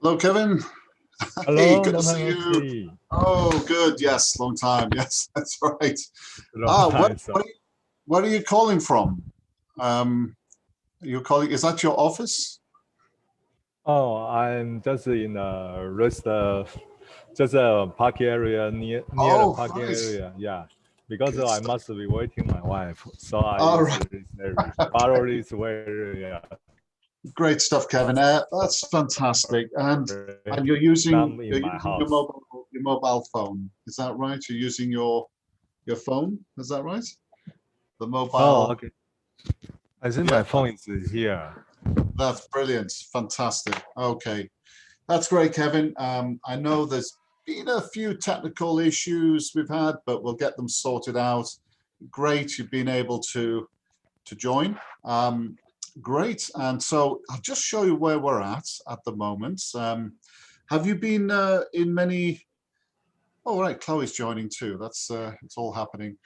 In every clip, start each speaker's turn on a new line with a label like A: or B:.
A: Hello, Kevin. Hey,
B: Hello,
A: good to
B: long
A: see
B: time no
A: you.
B: see.
A: Oh, good. Yes, long time. Yes, that's right.
B: Long
A: Ah,
B: time. So,
A: where are you calling from? You're calling, is that your office?
B: I'm just in a rest, just a parking area near the
A: Oh,
B: parking
A: right.
B: area. Yeah, because
A: Good
B: I
A: stuff.
B: must be waiting my wife, so I
A: All
B: use
A: right.
B: this area. Borrow
A: Okay.
B: this way. Yeah,
A: Great stuff, Kevin. That's fantastic. And you're
B: I'm
A: using
B: in
A: you're
B: my
A: using
B: house.
A: your mobile phone. Is that right? You're using your phone. Is that right? The
B: Oh,
A: mobile.
B: okay. I think
A: Yeah,
B: my phone is here.
A: that's brilliant. Fantastic. Okay. That's great, Kevin. I know there's been a few technical issues we've had, but we'll get them sorted out. Great, you've been able to join. Great, and so I'll just show you where we're at the moment. Have you been in many? Oh, right, Chloe's joining too. That's it's all happening.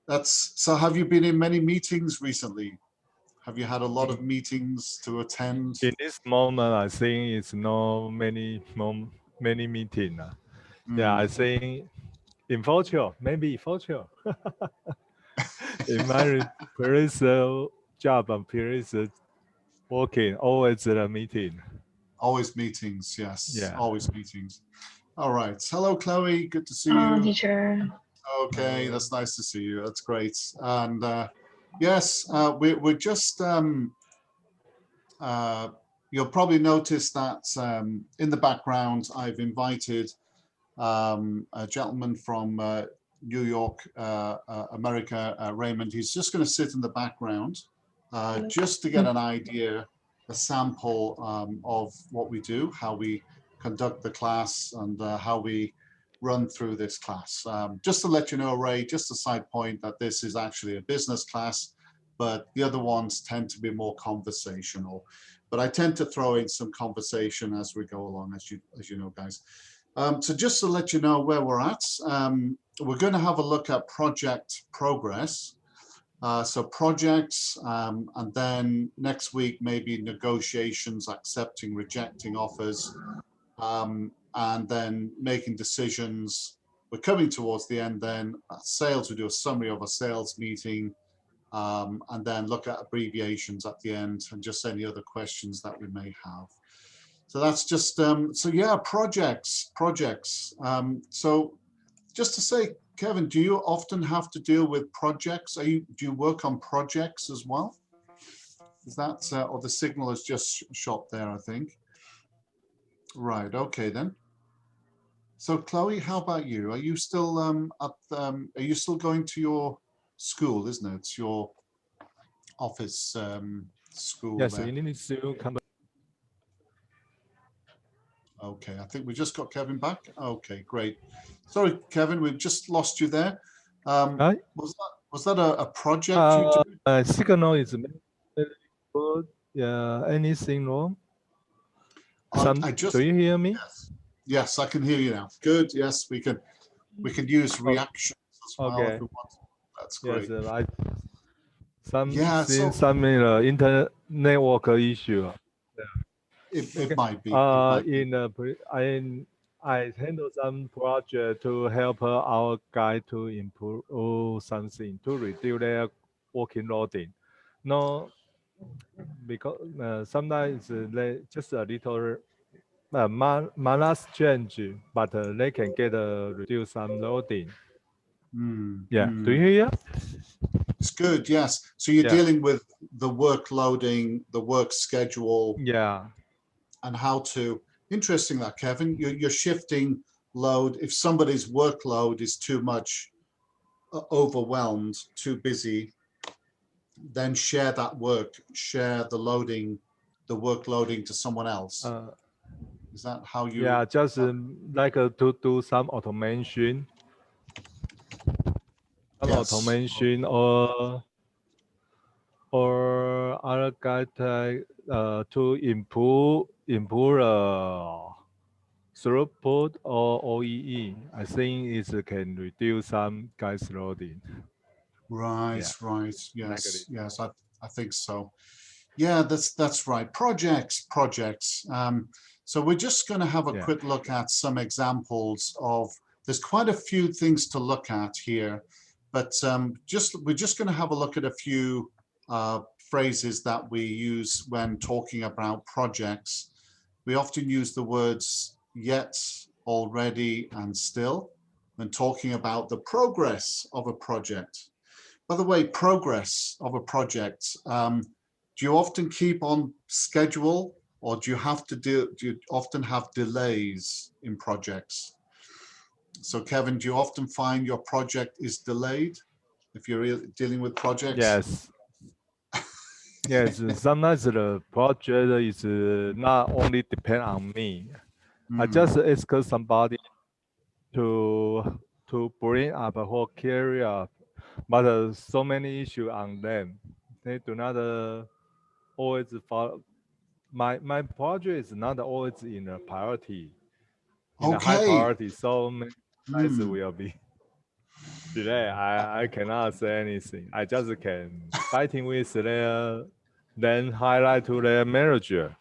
A: That's so. Have you been in many meetings recently? Have you had a lot of
B: In,
A: meetings to attend?
B: in this moment, I think it's no many meeting. Yeah,
A: Hmm.
B: I think in future, maybe future. In my previous job and previous working, always at a meeting.
A: Always meetings, yes,
B: Yeah.
A: always meetings. All right. Hello, Chloe. Good to see you.
C: Teacher.
A: Okay,
B: Hello.
A: that's nice to see you. That's great. And yes, we're just, uh, you'll probably notice that in the background, I've invited a gentleman from New York, America, Raymond. He's just going to sit in the background just to get an idea, a sample of what we do, how we conduct the class, and how we run through this class. Just to let you know, Ray, just a side point that this is actually a business class, but the other ones tend to be more conversational. But I tend to throw in some conversation as we go along, as you know, guys. So just to let you know where we're at, we're going to have a look at project progress. So projects, and then next week, maybe negotiations, accepting, rejecting offers, and then making decisions. We're coming towards the end then. Sales, we do a summary of a sales meeting, and then look at abbreviations at the end and just any other questions that we may have. So that's just, so yeah, projects. So just to say, Kevin, do you often have to deal with projects? Do you work on projects as well? Is that, or the signal is just shot there, I think. Right, okay then. So Chloe, how about you? Are you still are you still going to your school, isn't it? It's your office school
B: Yes,
A: there.
B: you need to come.
A: Okay, I think we just got Kevin back. Okay, great. Sorry, Kevin, we've just lost you there.
B: Right?
A: Was that a project you do?
B: Signal is very good. Yeah. Anything wrong?
A: I
B: Do
A: just
B: you hear me?
A: yes, I can hear you now. Good. Yes, we can use
B: Oh,
A: reactions as well if
B: okay.
A: we want. That's
B: Yes,
A: great.
B: I
A: Yeah, so
B: some internet network issue.
A: it
B: Okay.
A: might be. It might be.
B: In I handle some project to help our guy to improve something to reduce their working loading. No, because sometimes they just a little minus change, but they can get reduce some loading. Yeah. Do you hear?
A: It's good. Yes. So you're
B: Yeah.
A: dealing with the work loading, the work schedule,
B: Yeah.
A: and how to. Interesting that, Kevin. You're shifting load. If somebody's workload is too much, overwhelmed, too busy, then share that work, share the loading, the work loading to someone else.
B: Uh,
A: Is that how you?
B: yeah. Just like to do some automation. Some
A: Yes.
B: automation or other guide to improve throughput or OEE. I think it can reduce some guys loading.
A: Right.
B: Yeah,
A: Right.
B: like this.
A: Yes. Yes. I think so. Yeah, that's right. Projects. So we're just going to have a
B: Yeah.
A: quick look at some examples of. There's quite a few things to look at here, but we're just going to have a look at a few phrases that we use when talking about projects. We often use the words yet, already, and still when talking about the progress of a project. By the way, progress of a project. Do you often keep on schedule, or do you often have delays in projects? So Kevin, do you often find your project is delayed if you're dealing with projects?
B: Yes. Yes, sometimes the project is not only depend on me. I just ask somebody to bring up or carry up, but so many issues on them. They do not always follow. My project is not always in a priority, in a high
A: Okay.
B: priority. So many times will be delay. I cannot say anything. I just can fighting with their, then highlight to their manager.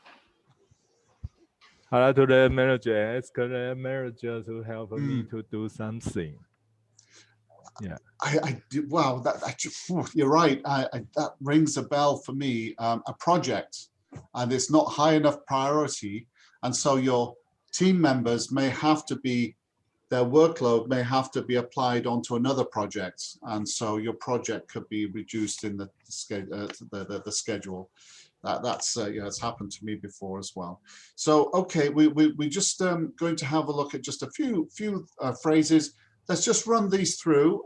B: Highlight to the manager and ask the manager to help me to do something. Yeah.
A: Wow, you're right. That rings a bell for me. A project, and it's not high enough priority, and so your team members may have to be, their workload may have to be applied onto another project, and so your project could be reduced in the schedule. Yeah, it's happened to me before as well. So okay, we just going to have a look at just a few phrases. Let's just run these through.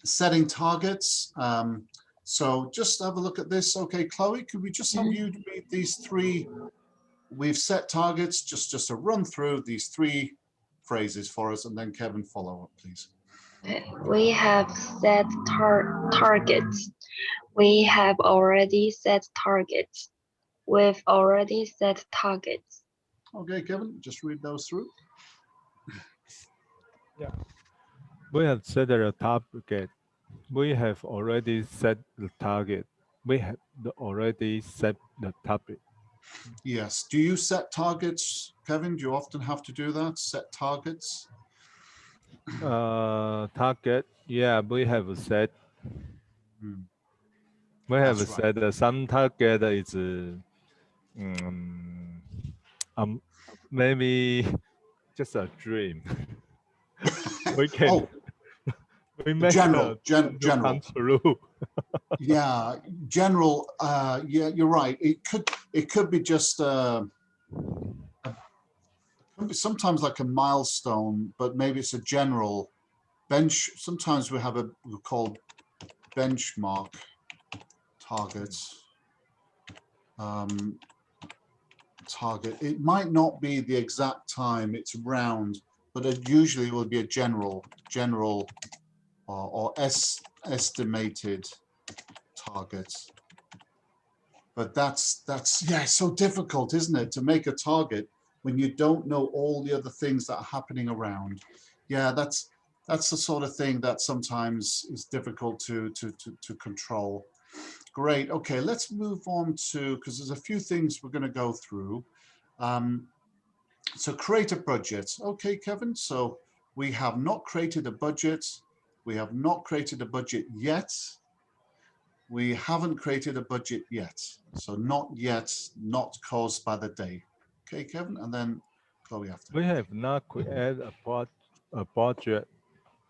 A: Setting targets. So just have a look at this. Okay, Chloe, could we just have you read these three? We've set targets, just a run through these three phrases for us, and then Kevin, follow up, please.
C: We have set targets. We have already set targets. We've already set targets.
A: Okay, Kevin, just read those through.
B: Yeah. We have set the target. We have already set the target. We have already set the target.
A: Yes. Do you set targets, Kevin? Do you often have to do that? Set targets?
B: Target. Yeah, we have set. We have
A: That's
B: said some target is maybe just a dream. We can we make
A: general.
B: come true.
A: Yeah, general. Yeah, you're right. It could be just sometimes like a milestone, but maybe it's a general bench. Sometimes we have we call benchmark targets. Target. It might not be the exact time it's round, but it usually will be a general or estimated target. But that's yeah, it's so difficult, isn't it, to make a target when you don't know all the other things that are happening around. Yeah, that's the sort of thing that sometimes is difficult to control. Great. Okay, let's move on to, because there's a few things we're going to go through. So create a budget. Okay, Kevin. So we have not created a budget. We have not created a budget yet. We haven't created a budget yet. So not yet, not caused by the day. Okay, Kevin, and then Chloe after.
B: We have not created a budget.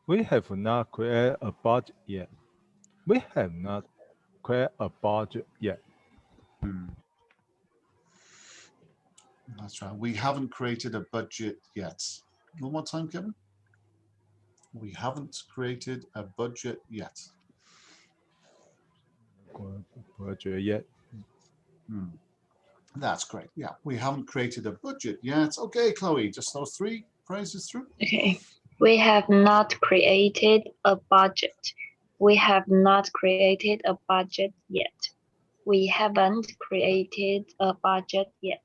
B: We have not created a budget yet. We have not created a budget yet.
A: That's right. We haven't created a budget yet. One more time, Kevin. We haven't created a budget yet.
B: Budget yet.
A: That's great. Yeah, we haven't created a budget yet. Okay, Chloe, just those three phrases through.
C: Okay. We have not created a budget. We have not created a budget yet. We haven't created a budget yet.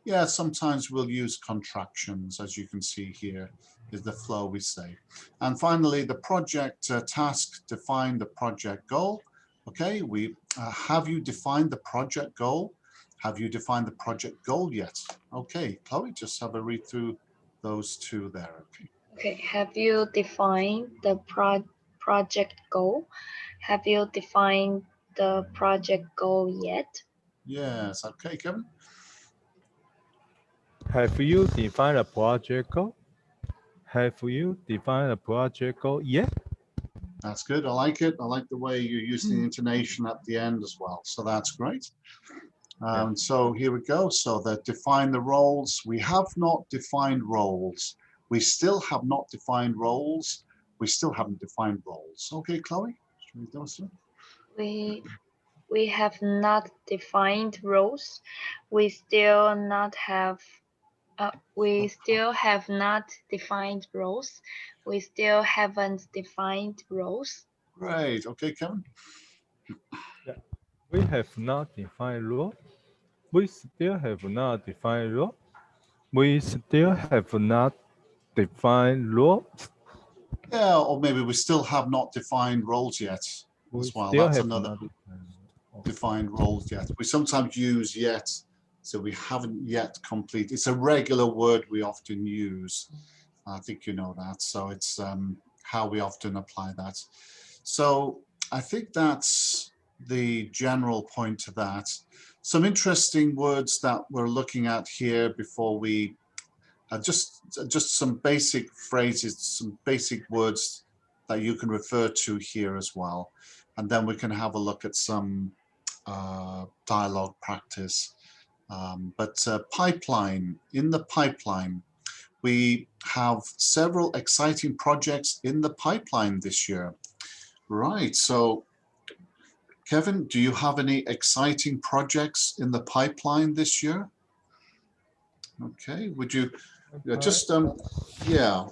A: Yeah, sometimes we'll use contractions, as you can see here, is the flow we say. And finally, the project task, define the project goal. Okay, we have you defined the project goal? Have you defined the project goal yet? Okay, Chloe, just have a read through those two there. Okay.
C: Okay, have you defined the project goal? Have you defined the project goal yet?
A: Yes, okay, Kevin.
B: Have you defined a project goal? Have you defined a project goal yet?
A: That's good. I like it. I like the way you use the intonation at the end as well. So that's great. So here we go. So that define the roles. We have not defined roles. We still have not defined roles. We still haven't defined roles. Okay, Chloe, should we do so?
C: We have not defined roles. We still not have we still have not defined roles. We still haven't defined roles.
A: Great. Okay, Kevin.
B: Yeah. We have not defined role. We still have not defined role. We still have not defined role.
A: Yeah, or maybe we still have not defined roles yet
B: We
A: as well.
B: still
A: That's
B: have
A: another
B: not defined role.
A: defined roles yet. We sometimes use yet, so we haven't yet complete. It's a regular word we often use. I think you know that. So it's how we often apply that. So I think that's the general point to that. Some interesting words that we're looking at here before we just some basic phrases, some basic words that you can refer to here as well. And then we can have a look at some dialogue practice. Pipeline, in the pipeline, we have several exciting projects in the pipeline this year. Right, so Kevin, do you have any exciting projects in the pipeline this year? Okay, would you just, yeah,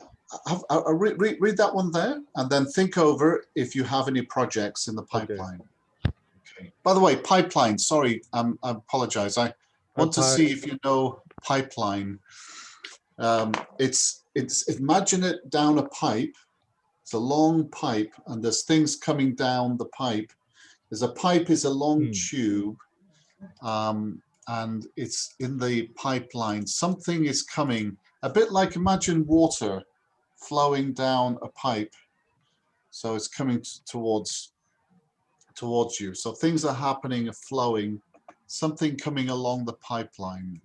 A: read that one there and then think over if you have any projects in the pipeline. Okay. By the way, pipeline, sorry, I apologize. I want to see if you know pipeline. It's imagine it down a pipe. It's a long pipe and there's things coming down the pipe. There's a pipe is a long tube and it's in the pipeline. Something is coming, a bit like imagine water flowing down a pipe. So it's coming towards you. So things are happening, flowing, something coming along the pipeline.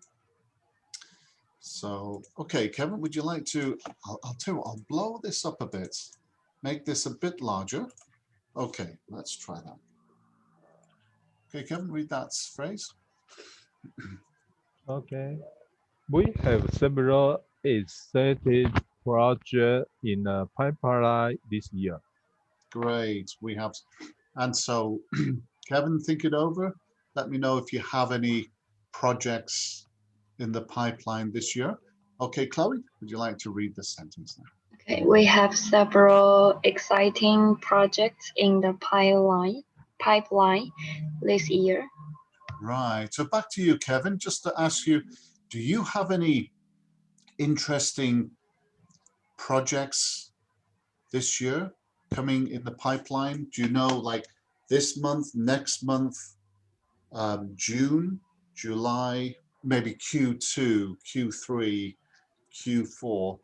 A: So, okay, Kevin, would you like to, I'll tell you what, I'll blow this up a bit, make this a bit larger. Okay, let's try that. Okay, Kevin, read that phrase.
B: Okay. We have several exciting projects in the pipeline this year.
A: Great, we have, and so Kevin, think it over. Let me know if you have any projects in the pipeline this year. Okay, Chloe, would you like to read the sentence now?
C: Okay, we have several exciting projects in the pipeline this year.
A: Right, so back to you, Kevin, just to ask you, do you have any interesting projects this year coming in the pipeline? Do you know, like this month, next month, June, July, maybe Q2, Q3, Q4?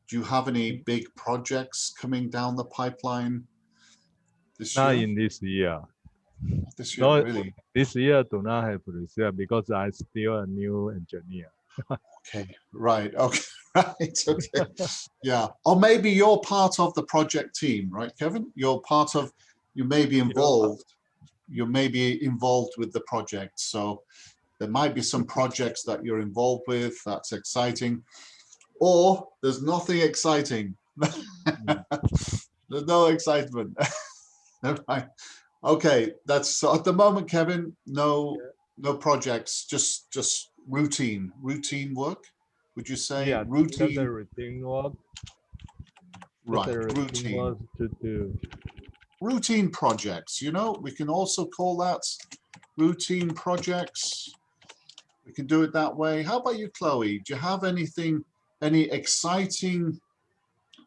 A: Do you have any big projects coming down the pipeline this year?
B: Not in this year.
A: This year,
B: No,
A: really?
B: this year do not have this year because I'm still a new engineer.
A: Okay, right, okay, right, okay. Yeah, or maybe you're part of the project team, right, Kevin? You're part of, you may be involved, you may be involved with the project. So there might be some projects that you're involved with, that's exciting, or there's nothing exciting. There's no excitement. Right. Okay, that's so at the moment, Kevin, no projects, just routine work. Would you say?
B: Yeah,
A: routine?
B: just a routine work.
A: Right,
B: routine work to do.
A: Routine projects, you know, we can also call that routine projects. We can do it that way. How about you, Chloe? Do you have any exciting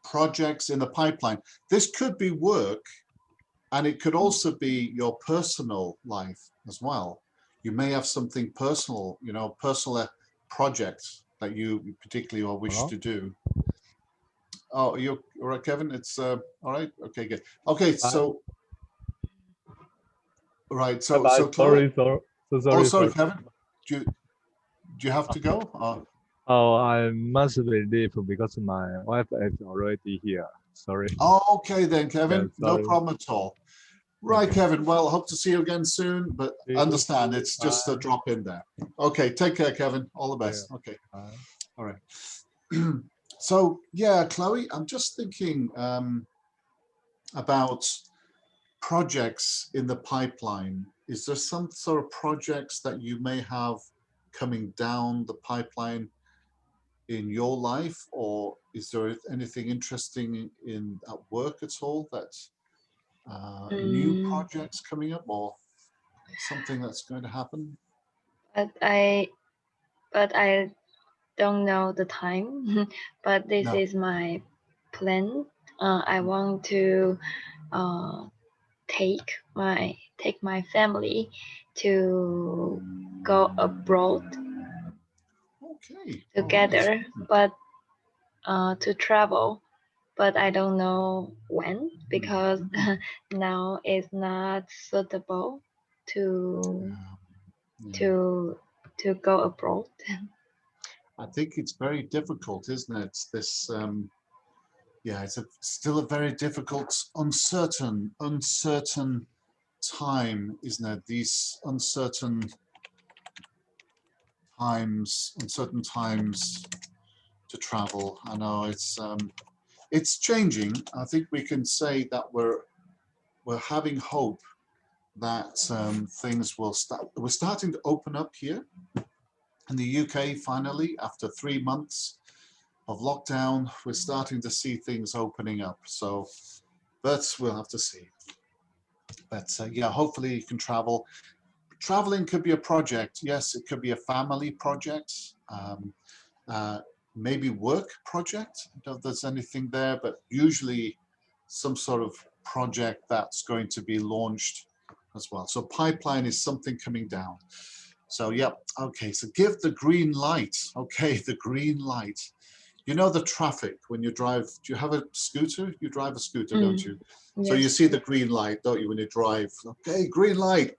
A: projects in the pipeline? This could be work And it could also be your personal life as well. You may have something personal, you know, personal projects that you particularly wish
B: Hello?
A: to do. Oh, you're all right, Kevin? It's all right. Okay, good. Okay,
B: Bye.
A: so right,
B: Bye bye.
A: so Chloe.
B: So
A: Oh,
B: sorry.
A: sorry, Kevin. Do you have to go?
B: Oh, I must leave because my wife is already here. Sorry.
A: Oh, okay then, Kevin.
B: Yeah,
A: No
B: sorry.
A: problem at all. Right,
B: Okay.
A: Kevin. Well, hope to see you again soon, but
B: See you.
A: understand it's just a
B: Bye.
A: drop in there. Okay, take care, Kevin. All the best. Okay,
B: Bye.
A: all right. So yeah, Chloe, I'm just thinking about projects in the pipeline. Is there some sort of projects that you may have coming down the pipeline in your life, or is there anything interesting in at work at all that new projects coming up or something that's going to happen?
C: But I don't know the time. But this
A: No.
C: is my plan. I want to take my family to go abroad
A: Okay.
C: together, but to travel. But I don't know when, because now it's not suitable to to go abroad.
A: I think it's very difficult, isn't it? This, yeah, it's still a very difficult, uncertain time, isn't it? These uncertain times to travel. I know it's changing. I think we can say that we're having hope that things will start. We're starting to open up here in the UK finally after 3 months of lockdown. We're starting to see things opening up. So, but we'll have to see. But yeah, hopefully you can travel. Traveling could be a project. Yes, it could be a family project. Maybe work project. I don't know if there's anything there, but usually some sort of project that's going to be launched as well. So pipeline is something coming down. So yeah, okay, so give the green light. Okay, the green light. You know the traffic when you drive, do you have a scooter? You drive a scooter, don't you? So you
C: Yes.
A: see the green light, don't you, when you drive? Okay, green light.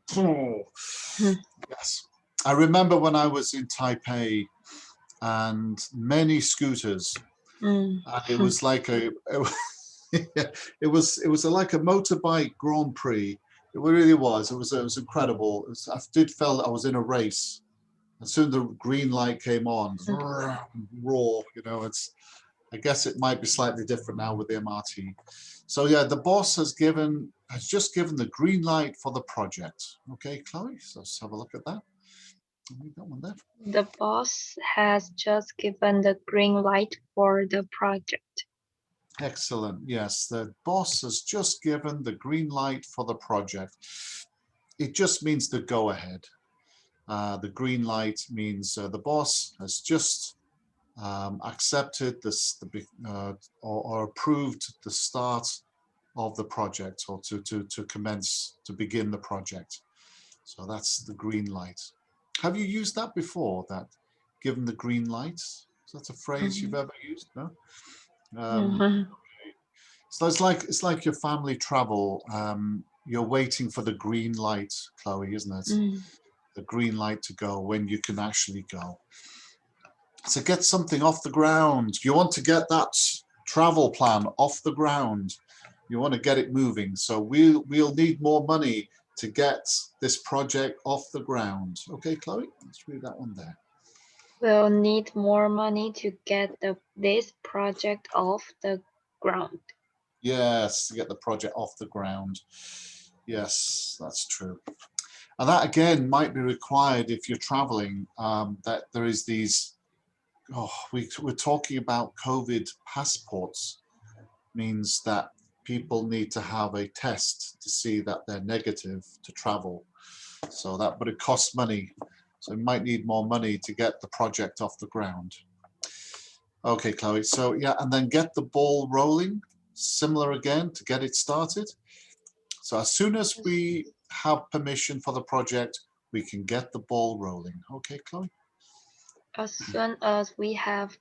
A: Yes. I remember when I was in Taipei and many scooters, and it was like it was like a motorbike Grand Prix. It really was. It was incredible. I did feel I was in a race. As soon as the green light came on, roar. You know, I guess it might be slightly different now with the MRT. So yeah, the boss has just given the green light for the project. Okay, Chloe, so let's have a look at that. We got one there.
C: The boss has just given the green light for the project.
A: Excellent. Yes, the boss has just given the green light for the project. It just means the go ahead. The green light means the boss has just accepted this or approved the start of the project, or to commence, to begin the project. So that's the green light. Have you used that before, that given the green light? Is that a phrase you've ever used? No? Okay. So it's like your family travel. You're waiting for the green light, Chloe, isn't it? The green light to go, when you can actually go. So get something off the ground. You want to get that travel plan off the ground. You want to get it moving. So we'll need more money to get this project off the ground. Okay, Chloe, let's read that one there.
C: We'll need more money to get this project off the ground.
A: Yes, to get the project off the ground. Yes, that's true. And that again might be required if you're traveling, that there is these, we're talking about COVID passports, means that people need to have a test to see that they're negative to travel. So that, but it costs money. So we might need more money to get the project off the ground. Okay, Chloe, so yeah, and then get the ball rolling, similar again, to get it started. So as soon as we have permission for the project, we can get the ball rolling. Okay, Chloe?
C: As soon as we have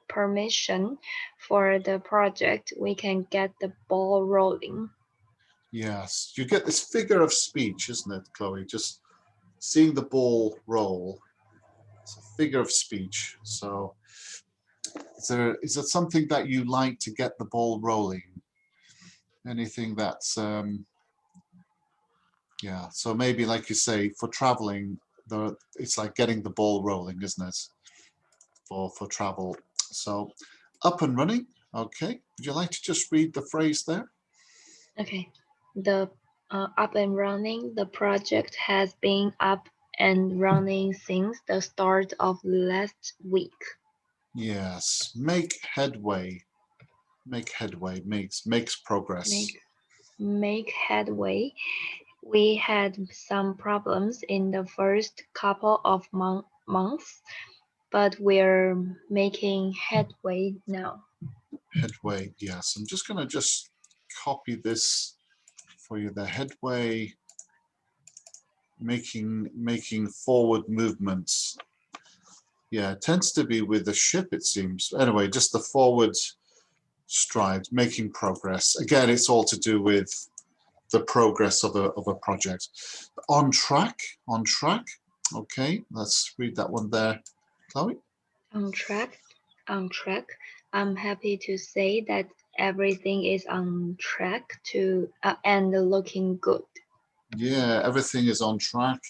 C: permission for the project, we can get the ball rolling.
A: Yes, you get this figure of speech, isn't it, Chloe? Just seeing the ball roll. It's a figure of speech. So is it something that you like to get the ball rolling? Anything that's, yeah, so maybe like you say, for traveling, it's like getting the ball rolling, isn't it? For travel. So up and running. Okay, would you like to just read the phrase there?
C: Okay, the up and running, the project has been up and running since the start of last week.
A: Yes, make headway. Make headway, makes progress.
C: Make headway. We had some problems in the first couple of months, but we're making headway now.
A: Headway, yes. I'm just going to copy this for you. The headway, making forward movements. Yeah, it tends to be with the ship, it seems. Anyway, just the forward stride, making progress. Again, it's all to do with the progress of a project. On track. Okay, let's read that one there, Chloe.
C: On track. I'm happy to say that everything is on track and looking good.
A: Yeah, everything is on track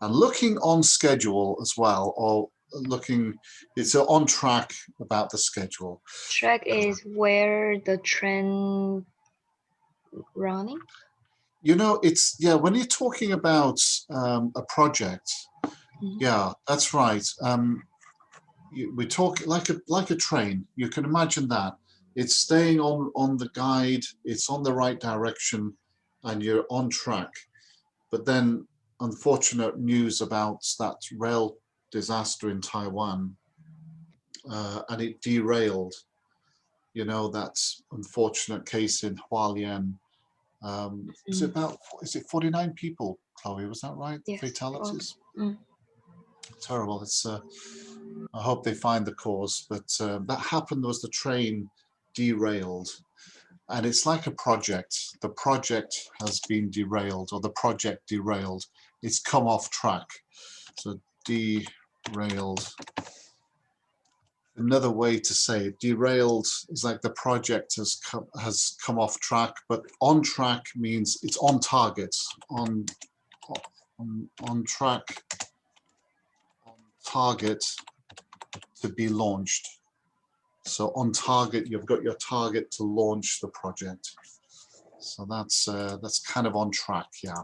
A: and looking on schedule as well, or looking, it's on track about the schedule.
C: Track is where the train running.
A: You know, it's, yeah, when you're talking about a project, yeah, that's right. We talk like a train. You can imagine that. It's staying on the guide, it's on the right direction, and you're on track. But then unfortunate news about that rail disaster in Taiwan, and it derailed. You know, that unfortunate case in Hualien. Is it 49 people, Chloe? Was that right?
C: Yes.
A: Fatalities. Terrible. It's. I hope they find the cause. But that happened. Was the train derailed? And it's like a project. The project has been derailed, or the project derailed. It's come off track. So derailed. Another way to say it, derailed is like the project has come off track, but on track means it's on target, on track, on target to be launched. So on target, you've got your target to launch the project. So that's kind of on track, yeah,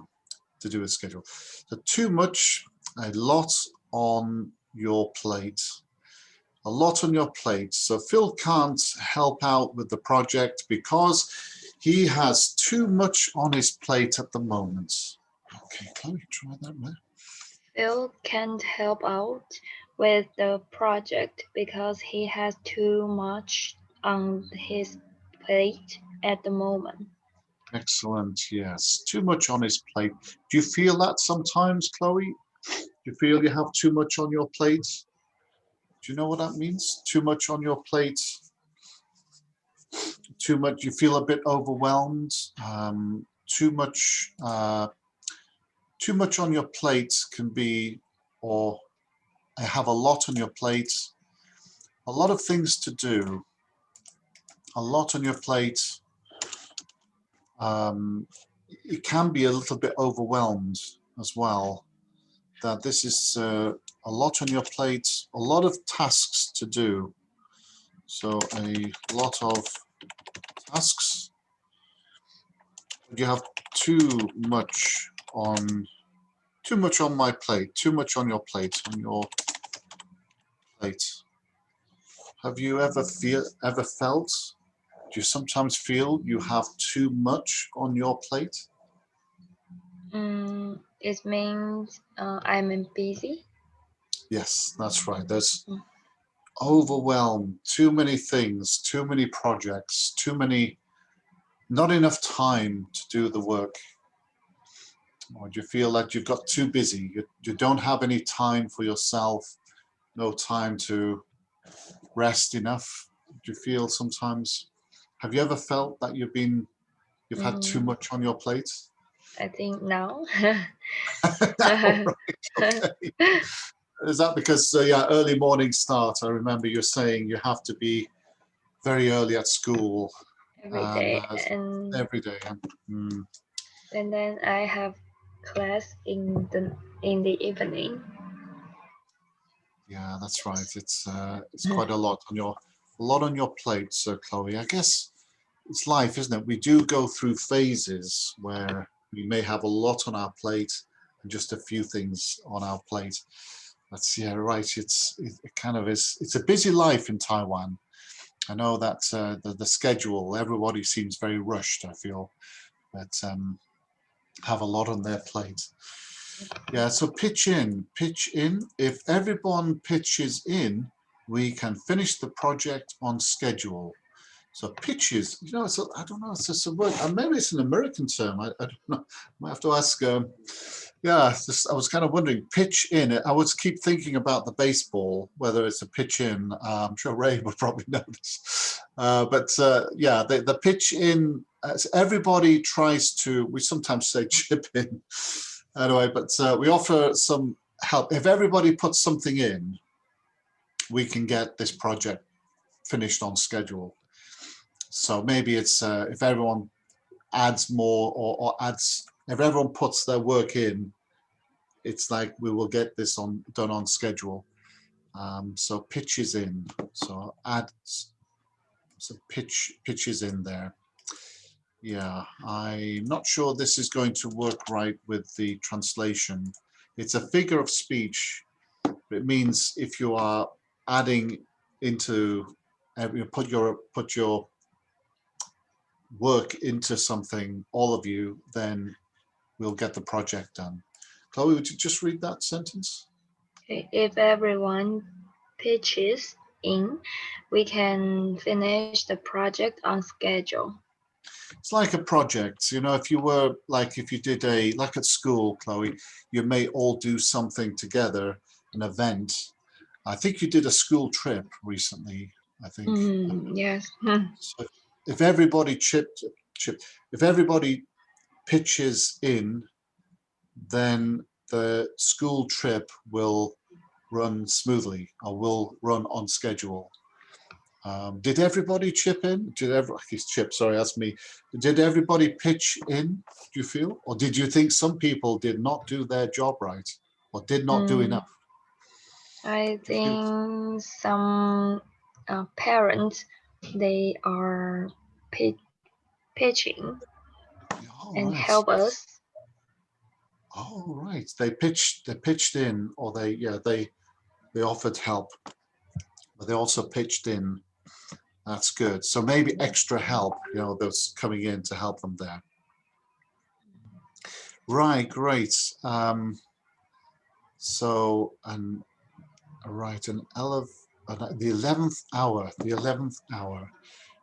A: to do a schedule. So too much, a lot on your plate. A lot on your plate. So Phil can't help out with the project because he has too much on his plate at the moment. Okay, Chloe, try that there.
C: Phil can't help out with the project because he has too much on his plate at the moment.
A: Excellent, yes. Too much on his plate. Do you feel that sometimes, Chloe? Do you feel you have too much on your plate? Do you know what that means? Too much on your plate? Too much, you feel a bit overwhelmed? Too much on your plate can be, or I have a lot on your plate, a lot of things to do, a lot on your plate. It can be a little bit overwhelmed as well, that this is a lot on your plate, a lot of tasks to do. So a lot of tasks. You have too much on my plate, too much on your plate, Have you ever felt, do you sometimes feel you have too much on your plate?
C: It means I'm busy.
A: Yes, that's right. There's overwhelmed, too many things, too many projects, too many not enough time to do the work? Or do you feel that you've got too busy? You don't have any time for yourself, no time to rest enough? Do you feel sometimes, have you ever felt that you've had too much on your plate?
C: I think now.
A: Right, okay. Is that because, yeah, early morning start? I remember you're saying you have to be very early at school.
C: Every day, and
A: Every day. Mm.
C: and then I have class in the evening.
A: Yeah, that's right. It's quite a lot on your plate, so Chloe. I guess it's life, isn't it? We do go through phases where we may have a lot on our plate and just a few things on our plate. That's, yeah, right. It kind of is. It's a busy life in Taiwan. I know that the schedule, everybody seems very rushed, I feel, but have a lot on their plate. Yeah, so pitch in. If everyone pitches in, we can finish the project on schedule. So pitches, so I don't know, it's just a word. Maybe it's an American term. I don't know. I might have to ask. Yeah, I was kind of wondering, pitch in. I would keep thinking about the baseball, whether it's a pitch in. I'm sure Ray would probably know this. Yeah, the pitch in, everybody tries to, we sometimes say chip in. Anyway, but we offer some help. If everybody puts something in, we can get this project finished on schedule. So maybe it's if everyone adds more or adds, if everyone puts their work in, it's like we will get this done on schedule. So pitches in. So pitches in there. Yeah, I'm not sure this is going to work right with the translation. It's a figure of speech. It means if you are adding into, you put your work into something, all of you, then we'll get the project done. Chloe, would you just read that sentence?
C: If everyone pitches in, we can finish the project on schedule.
A: It's like a project, if you did like at school, Chloe, you may all do something together, an event. I think you did a school trip recently, I think.
C: Yes.
A: So if everybody if everybody pitches in, then the school trip will run smoothly or will run on schedule. Did everybody chip in? Sorry, that's me. Did everybody pitch in, do you feel? Or did you think some people did not do their job right or did not do enough?
C: I think some parents, they are pitching and
A: right.
C: help us.
A: Oh, right. They pitched in, or they offered help, but they also pitched in. That's good. So maybe extra help, that's coming in to help them there. Right, great. So, right, the 11th hour,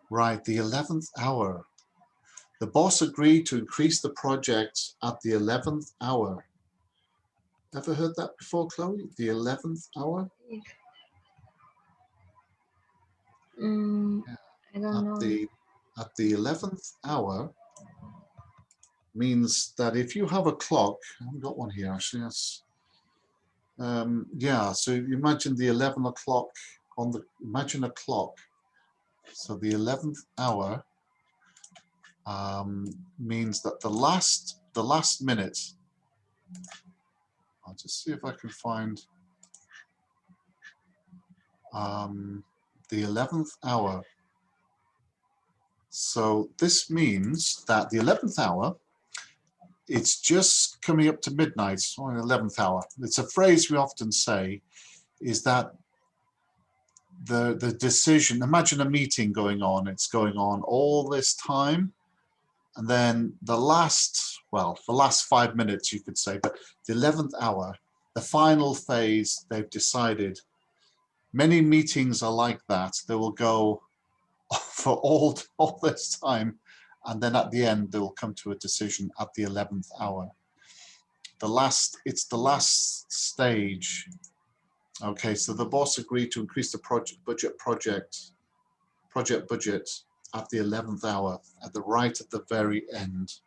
A: right, the 11th hour. The boss agreed to increase the project at the 11th hour. Ever heard that before, Chloe? The 11th hour?
C: I don't know.
A: At the 11th hour means that if you have a clock, I haven't got one here actually, that's, yeah, so you imagine the 11 o'clock imagine a clock. So the 11th hour means that the last minute, I'll just see if I can find the 11th hour. So this means that the 11th hour, it's just coming up to midnight, or 11th hour. It's a phrase we often say, is that the decision, imagine a meeting going on, it's going on all this time, and then the last 5 minutes, you could say, but the 11th hour, the final phase, they've decided. Many meetings are like that. They will go for all this time, and then at the end, they'll come to a decision at the 11th hour. It's the last stage. Okay, so the boss agreed to increase the project budget at the 11th hour, at the very end.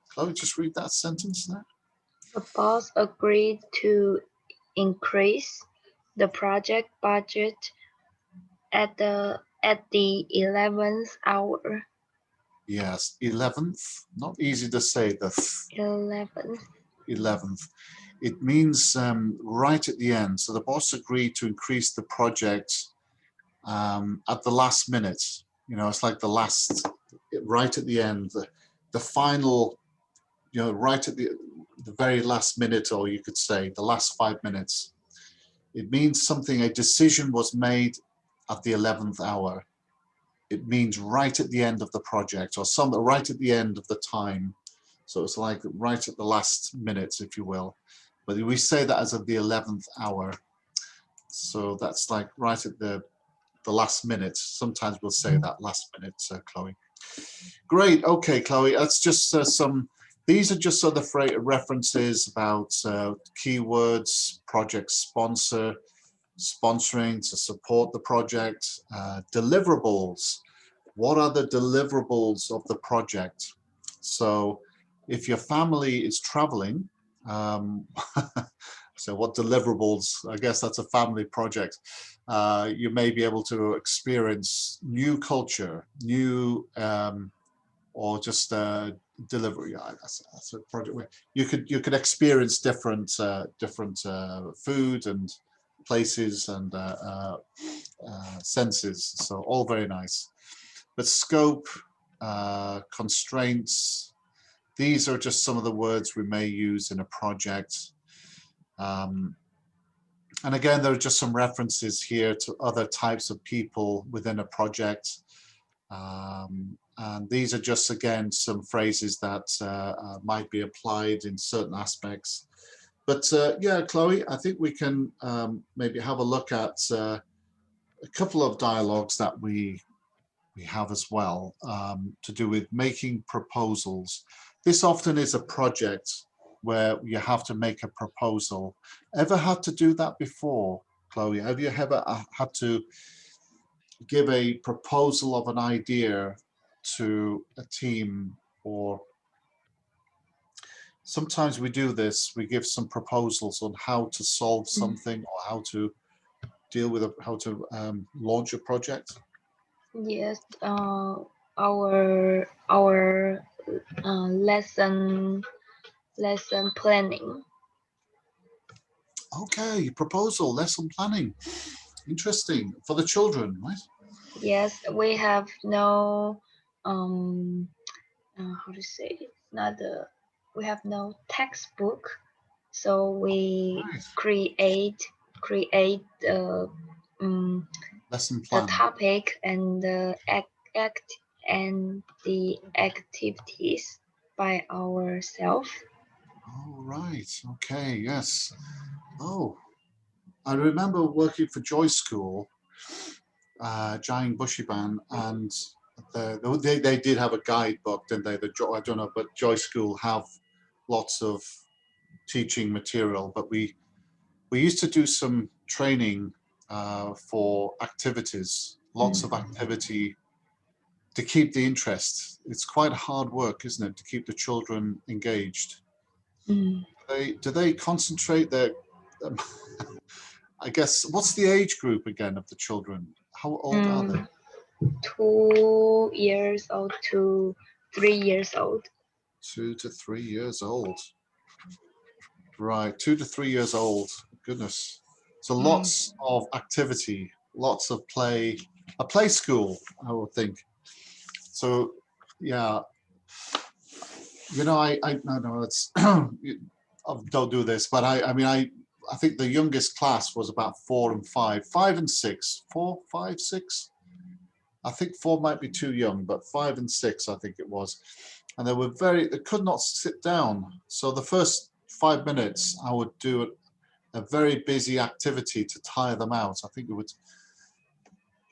A: Chloe, just read that sentence there.
C: The boss agreed to increase the project budget at the 11th hour.
A: Yes, 11th, not easy to say, the 11th. It means right at the end. So the boss agreed to increase the project at the last minute. You know, it's like the last, right at the end, the final, you know, right at the very last minute, or you could say the last 5 minutes. It means something, a decision was made at the 11th hour. It means right at the end of the project, or right at the end of the time. So it's like right at the last minute, if you will. But we say that as of the 11th hour. So that's like right at the last minute. Sometimes we'll say that last minute, Chloe. Great. Okay, Chloe, that's just these are just other references about keywords, project sponsor, sponsoring to support the project, deliverables. What are the deliverables of the project? So if your family is traveling, so what deliverables, I guess that's a family project. You may be able to experience new culture, new, or just delivery. Yeah, that's a project where you could experience different food and places and senses. So all very nice. But scope, constraints, these are just some of the words we may use in a project. And again, there are just some references here to other types of people within a project. And these are just, again, some phrases that might be applied in certain aspects. But yeah, Chloe, I think we can maybe have a look at a couple of dialogues that we have as well, to do with making proposals. This often is a project where you have to make a proposal. Ever had to do that before, Chloe? Have you ever had to give a proposal of an idea to a team? Or sometimes we do this, we give some proposals on how to solve something or how to deal with how to launch a project.
C: Yes, our lesson planning.
A: Okay, proposal, lesson planning. Interesting. For the children, right?
C: Yes, we have no how to say it? We have no textbook, so we create
A: lesson plan,
C: the topic and the activities by ourselves.
A: Oh, right. Okay, yes. Oh, I remember working for Joy School, Jiang Bushiban, and they did have a guidebook, didn't they? I don't know, but Joy School have lots of teaching material, but we used to do some training for activities, lots of activity to keep the interest. It's quite hard work, isn't it, to keep the children engaged? Do they concentrate their I guess, what's the age group again of the children? How old are they?
C: 2 years old to 3 years old.
A: 2 to 3 years old. Right, 2 to 3 years old. Goodness. So lots of activity, lots of play, a play school, I would think. So, yeah. You know, no, it's, don't do this, but I mean, I think the youngest class was about 4 and 5, 5 and 6, 4, 5, 6. I think 4 might be too young, but 5 and 6, I think it was. And they could not sit down. So the first 5 minutes, I would do a very busy activity to tire them out. I think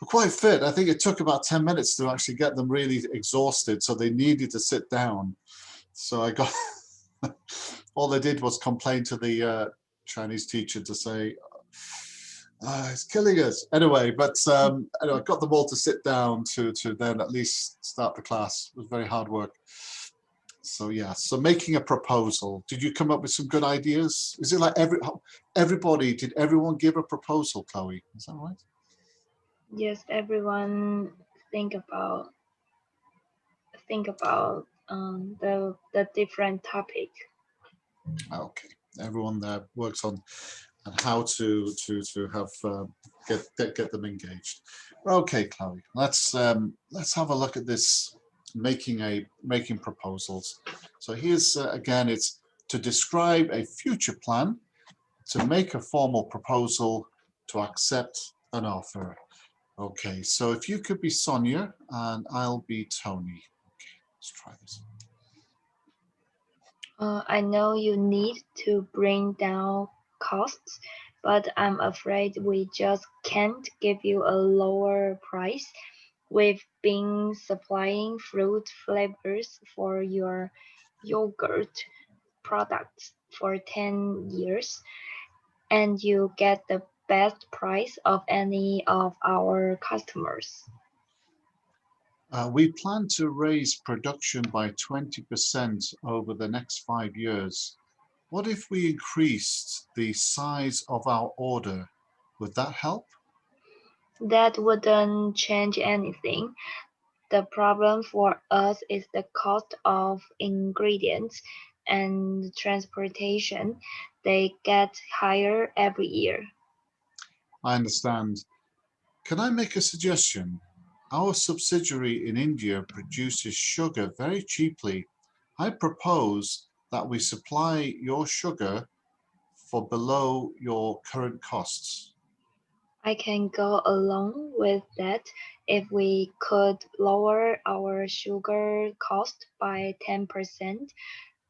A: quite fit. I think it took about 10 minutes to actually get them really exhausted, so they needed to sit down. So I got, all they did was complain to the Chinese teacher to say, it's killing us. Anyway, but anyway, I got them all to sit down to then at least start the class. It was very hard work. So yeah, so making a proposal. Did you come up with some good ideas? Is it like everybody, did everyone give a proposal, Chloe? Is that right?
C: Yes, everyone think about the different topic.
A: Okay, everyone there works on how to have get them engaged. Okay, Chloe, let's have a look at this making proposals. So here's again, it's to describe a future plan, to make a formal proposal, to accept an offer. Okay, so if you could be Sonia and I'll be Tony. Okay, let's try this.
C: I know you need to bring down costs, but I'm afraid we just can't give you a lower price. We've been supplying fruit flavors for your yogurt products for 10 years, and you get the best price of any of our customers.
A: We plan to raise production by 20% over the next 5 years. What if we increased the size of our order? Would that help?
C: That wouldn't change anything. The problem for us is the cost of ingredients and transportation. They get higher every year.
A: I understand. Can I make a suggestion? Our subsidiary in India produces sugar very cheaply. I propose that we supply your sugar for below your current costs.
C: I can go along with that if we could lower our sugar cost by 10%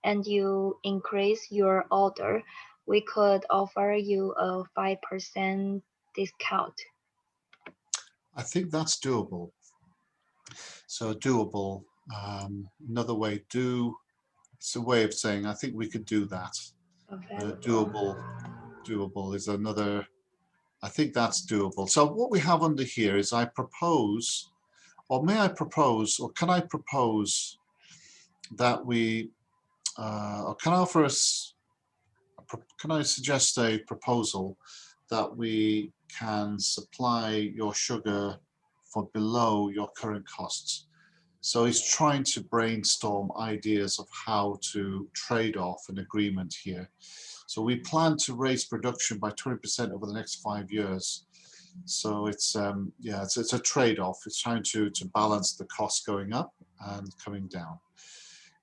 C: and you increase your order. We could offer you a 5% discount.
A: I think that's doable. So doable, another way, it's a way of saying, I think we could do that. Doable is another, I think that's doable. So what we have under here is I propose, or may I propose, or can I propose that we, or can I offer us, can I suggest a proposal that we can supply your sugar for below your current costs? So he's trying to brainstorm ideas of how to trade off an agreement here. So we plan to raise production by 20% over the next 5 years. So it's yeah, it's a trade-off. It's trying to balance the costs going up and coming down.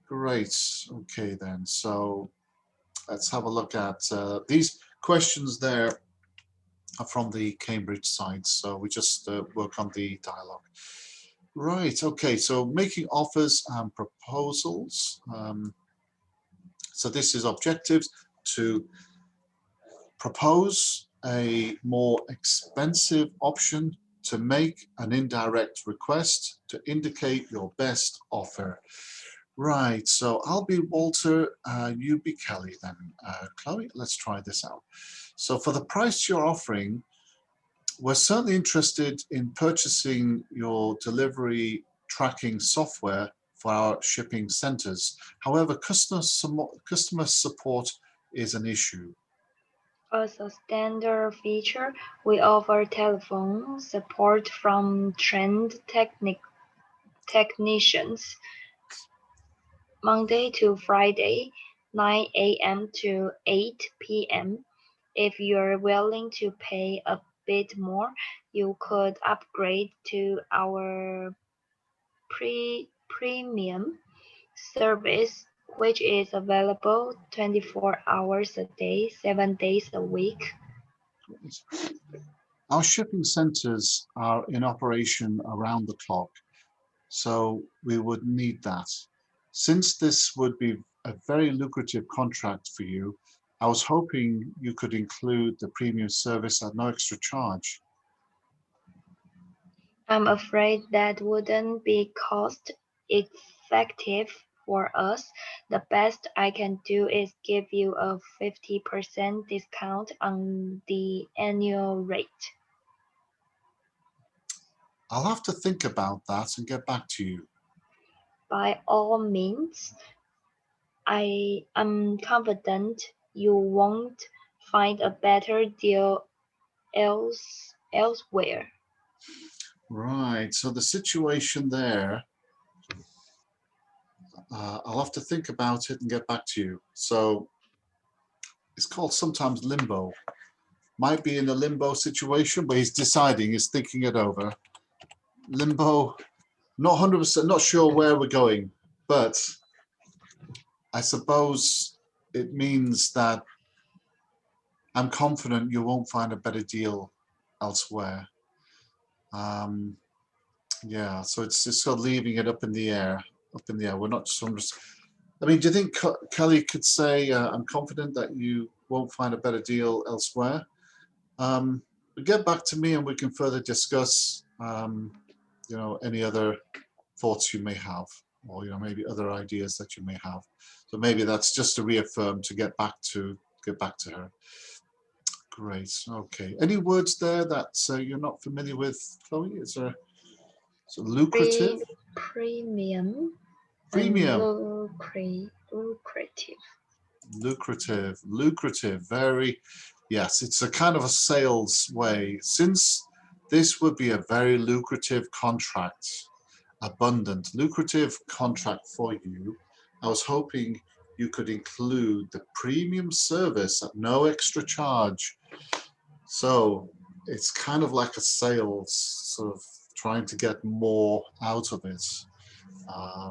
A: Great. Okay then. So let's have a look at these questions there are from the Cambridge side. So we just work on the dialogue. Right, okay, so making offers and proposals. So this is objectives: to propose a more expensive option, to make an indirect request, to indicate your best offer. Right, so I'll be Walter, you be Kelly then. Chloe, let's try this out. So for the price you're offering, we're certainly interested in purchasing your delivery tracking software for our shipping centers. However, customer support is an issue.
C: As a standard feature, we offer telephone support from trained technicians Monday to Friday, 9 a.m. to 8 p.m. If you're willing to pay a bit more, you could upgrade to our premium service, which is available 24 hours a day, 7 days a week.
A: Our shipping centers are in operation around the clock, so we would need that. Since this would be a very lucrative contract for you, I was hoping you could include the premium service at no extra charge.
C: I'm afraid that wouldn't be cost effective for us. The best I can do is give you a 50% discount on the annual rate.
A: I'll have to think about that and get back to you.
C: By all means, I am confident you won't find a better deal elsewhere.
A: Right, so the situation there, I'll have to think about it and get back to you. So it's called sometimes limbo. Might be in a limbo situation where he's deciding, he's thinking it over. Limbo, not 100%, not sure where we're going, but I suppose it means that I'm confident you won't find a better deal elsewhere. Yeah, so it's just sort of leaving it up in the air, We're not just, I mean, do you think Kelly could say, I'm confident that you won't find a better deal elsewhere? Get back to me and we can further discuss, you know, any other thoughts you may have, or, you know, maybe other ideas that you may have. So maybe that's just to reaffirm to get back to her. Great. Okay. Any words there that you're not familiar with, Chloe? Is there lucrative?
C: Premium.
A: Premium. Lucrative. Very, yes, it's a kind of a sales way. Since this would be a very lucrative contract, abundant, lucrative contract for you, I was hoping you could include the premium service at no extra charge. So it's kind of like a sales, sort of trying to get more out of it.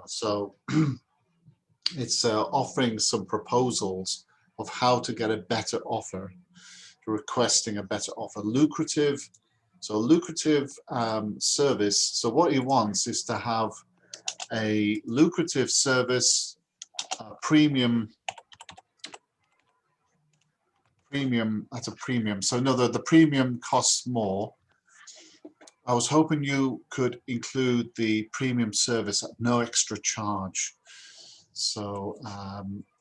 A: So it's offering some proposals of how to get a better offer, requesting a better offer. Lucrative, so lucrative service. So what he wants is to have a lucrative service, premium at a premium. So no, the premium costs more. I was hoping you could include the premium service at no extra charge. So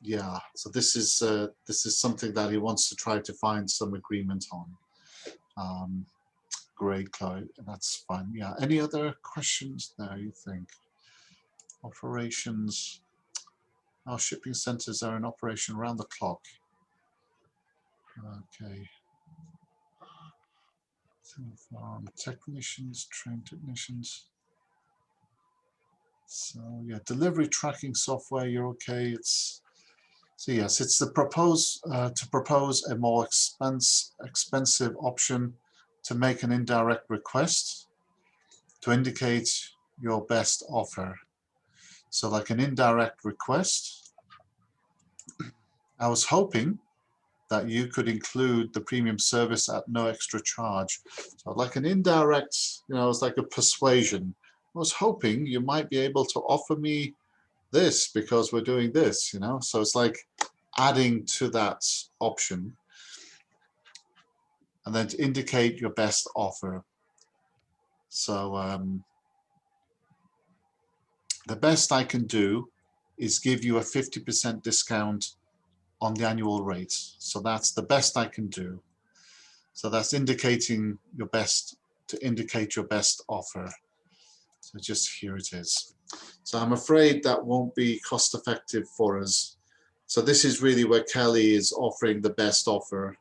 A: yeah, so this is something that he wants to try to find some agreement on. Great, Chloe, that's fine. Yeah, any other questions there, you think? Operations, our shipping centers are in operation around the clock. Okay. Technicians, trained technicians. So yeah, delivery tracking software, you're okay. It's so yes, it's the to propose a more expensive option, to make an indirect request, to indicate your best offer. So like an indirect request. I was hoping that you could include the premium service at no extra charge. So like an indirect, you know, it's like a persuasion. I was hoping you might be able to offer me this because we're doing this, you know. So it's like adding to that option, and then to indicate your best offer. So the best I can do is give you a 50% discount on the annual rate. So that's the best I can do. So that's indicating your best, to indicate your best offer. So just here it is. So I'm afraid that won't be cost effective for us. So this is really where Kelly is offering the best offer.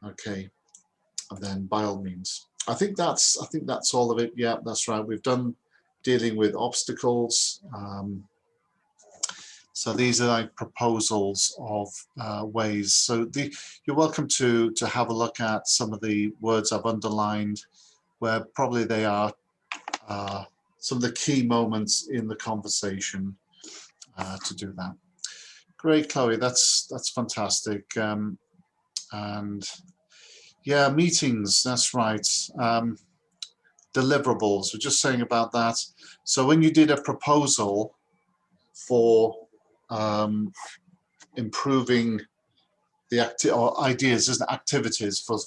A: Okay, and then by all means, I think that's all of it. Yeah, that's right. We've done dealing with obstacles. So these are like proposals of ways. So you're welcome to have a look at some of the words I've underlined, where probably they are some of the key moments in the conversation to do that. Great, Chloe. That's fantastic. And yeah, meetings. That's right. Deliverables. We're just saying about that. So when you did a proposal for improving the ideas as activities for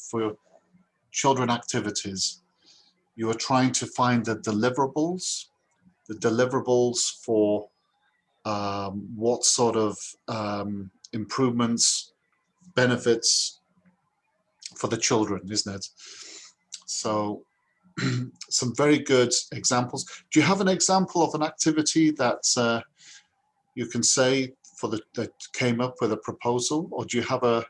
A: children activities, you are trying to find the deliverables for what sort of improvements, benefits for the children, isn't it? So some very good examples. Do you have an example of an activity that you can say that came up with a proposal, or do you have can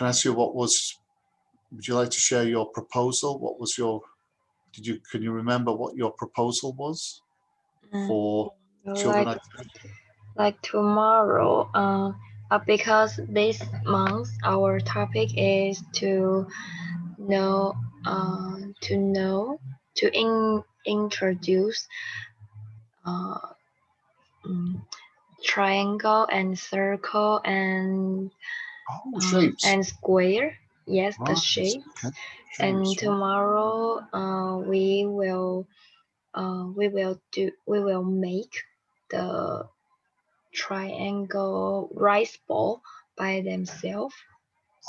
A: I ask you would you like to share your proposal? What was can you remember what your proposal was for children activity?
C: Like tomorrow, because this month our topic is to introduce triangle and circle and
A: shapes
C: and square. Yes,
A: right.
C: the shape.
A: Okay.
C: And
A: Shapes,
C: tomorrow we will make the triangle rice ball by themselves.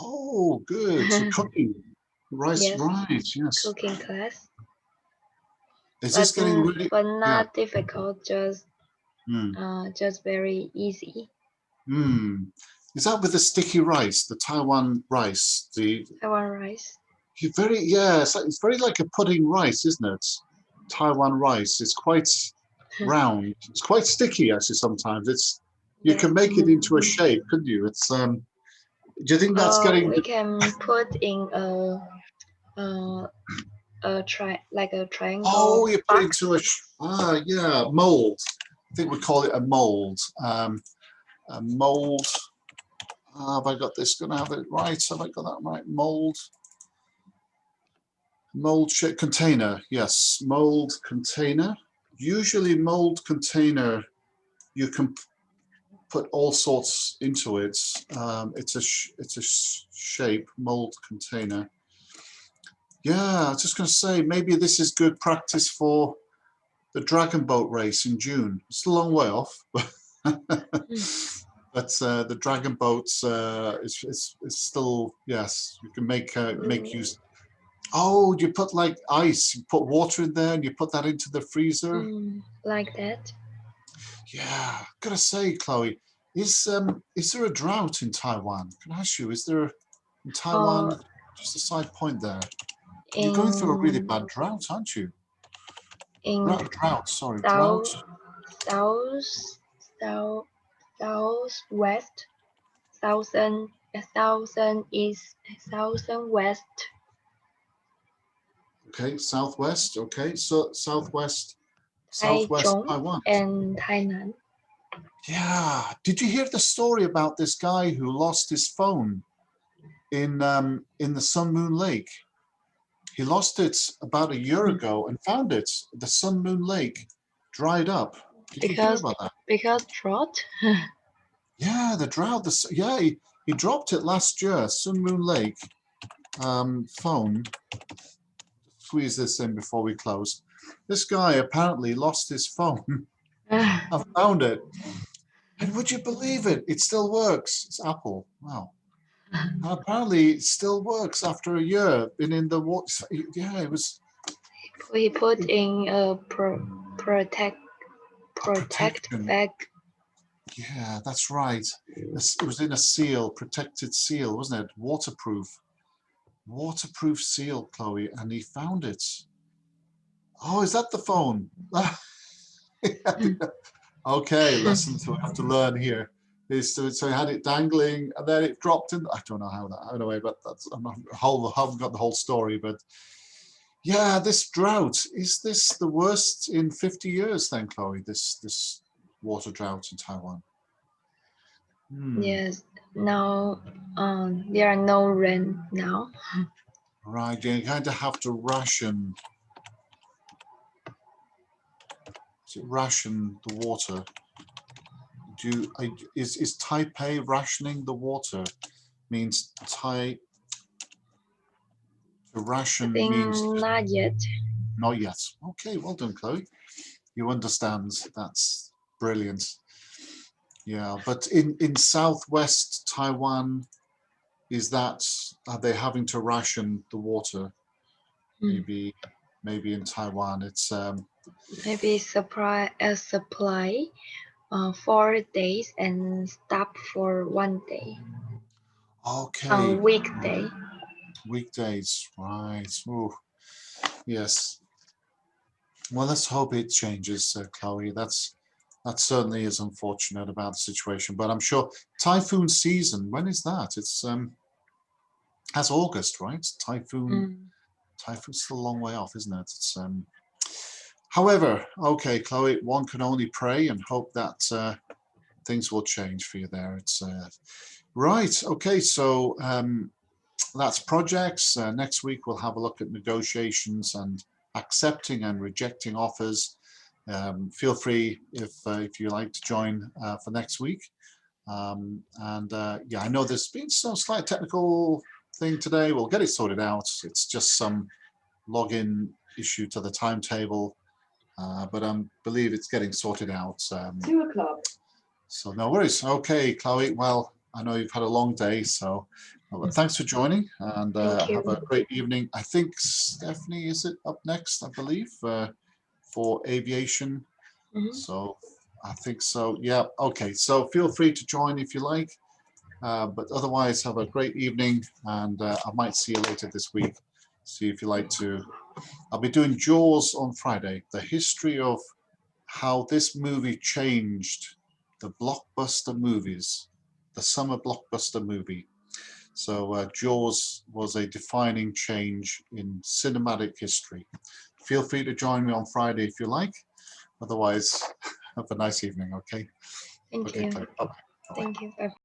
A: Oh, good. So cooking rice,
C: Yes,
A: right? Yes.
C: cooking class.
A: Is this getting really?
C: But not difficult. Just very easy.
A: Is that with the sticky rice, the Taiwan rice?
C: Taiwan rice.
A: It's very like a pudding rice, isn't it? Taiwan rice. It's quite round. It's quite sticky actually. Sometimes you can make it into a shape, couldn't you? It's do you think that's getting?
C: We can put in a triangle.
A: Oh, you put it into a mold. I think we call it a mold. A mold. Have I got this? Going to have it right? Have I got that right? Mold shape container. Yes, mold container. Usually, mold container, you can put all sorts into it. It's a shape mold container. Yeah, I was just going to say maybe this is good practice for the Dragon Boat race in June. It's a long way off, but the Dragon Boats is still, yes, you can make use. Oh, you put like ice, you put water in there and you put that into the freezer.
C: Like that.
A: Yeah, gotta say, Chloe, is there a drought in Taiwan? Can I ask you, is there in Taiwan, just a side point there, you're going through a really bad drought, aren't you? Drought.
C: Southwest, southwest.
A: Okay, southwest. Okay, so southwest Taiwan
C: and Tainan.
A: Yeah. Did you hear the story about this guy who lost his phone in the Sun Moon Lake? He lost it about a year ago and found it. The Sun Moon Lake dried up. Did you hear about that?
C: Because drought?
A: Yeah, the drought. He dropped it last year. Sun Moon Lake phone. Squeeze this in before we close. This guy apparently lost his phone. I found it. And would you believe it? It still works. It's Apple. Wow. And apparently it still works after a year. Been in the water. Yeah, it was.
C: We put in a protect bag.
A: Yeah, that's right. It was in a seal, protected seal, wasn't it? Waterproof seal, Chloe. And he found it. Oh, is that the phone? Okay, lessons we have to learn here. So he had it dangling and then it dropped in. I don't know how that, anyway, but I haven't got the whole story. But yeah, this drought, is this the worst in 50 years then, Chloe, this water drought in Taiwan?
C: Yes, now there are no rain now.
A: Right, you're going to have to ration the water. Is Taipei rationing the water? Means to ration means
C: not yet.
A: Not yet. Okay, well done, Chloe. You understand. That's brilliant. Yeah, but in southwest Taiwan, are they having to ration the water? maybe in Taiwan it's
C: Maybe supply 4 days and stop for 1 day
A: okay.
C: on weekday.
A: Weekdays, right? Ooh, yes. Well, let's hope it changes, Chloe. That certainly is unfortunate about the situation, but I'm sure typhoon season. When is that? It's that's August, right? Typhoon's still a long way off, isn't it? It's however, okay, Chloe. One can only pray and hope that things will change for you there. It's right. Okay, so that's projects. Next week we'll have a look at negotiations and accepting and rejecting offers. Feel free if you like to join for next week. Yeah, I know there's been some slight technical thing today. We'll get it sorted out. It's just some login issue to the timetable, but I believe it's getting sorted out.
D: 2 o'clock.
A: So no worries. Okay, Chloe. Well, I know you've had a long day, so well, thanks for joining, and
C: Thank you.
A: have a great evening. I think Stephanie is it up next, I believe, for aviation. So I think so. Yeah. Okay. So feel free to join if you like, but otherwise have a great evening, and I might see you later this week. See if you like to. I'll be doing Jaws on Friday. The history of how this movie changed the blockbuster movies, the summer blockbuster movie. So Jaws was a defining change in cinematic history. Feel free to join me on Friday if you like. Otherwise, have a nice evening, okay?
C: Thank
A: Okay,
C: you.
A: Claire. Bye-bye.
C: Thank you. Bye.